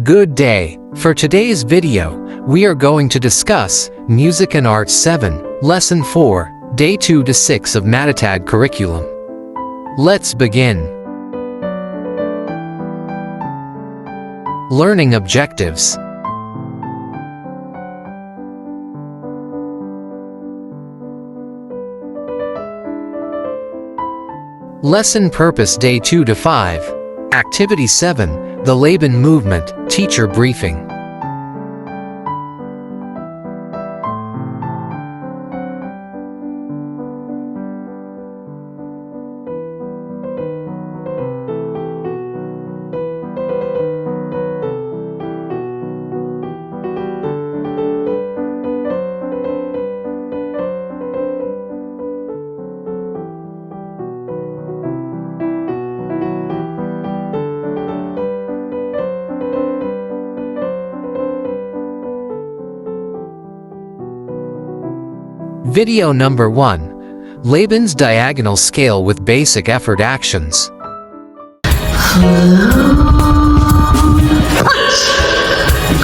Good day. For today's video, we are going to discuss Music and Arts 7, Lesson 4, Day 2 to 6 of Matatag curriculum. Let's begin. Learning objectives. Lesson purpose Day 2 to 5. Activity 7, The Laban Movement, Teacher Briefing. Video number 1. Laban's diagonal scale with basic effort actions.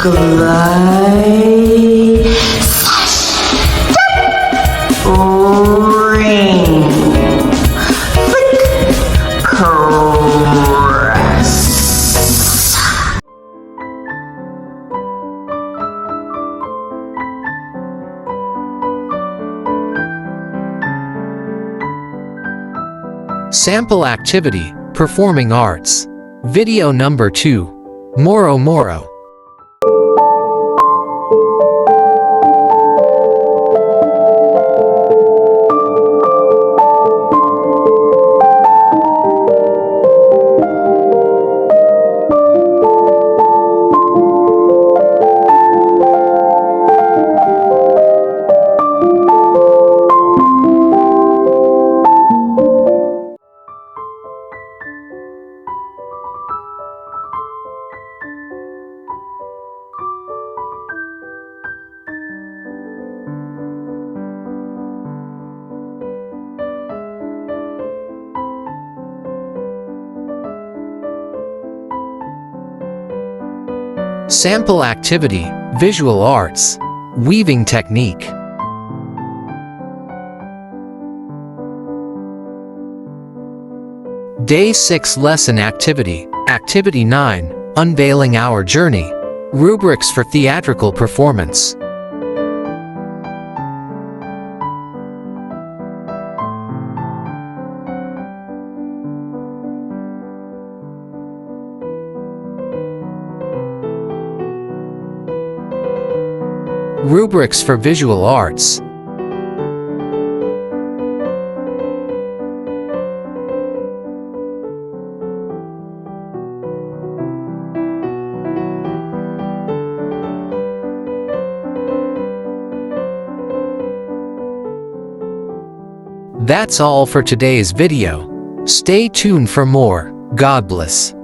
Glide, ring, flick, caress. Sample activity, Performing Arts. Video number 2. Moro Moro. Sample activity, Visual Arts. Weaving technique. Day 6 lesson activity, Activity 9, Unveiling Our Journey. Rubrics for theatrical performance. Rubrics for visual arts. That's all for today's video. Stay tuned for more. God bless.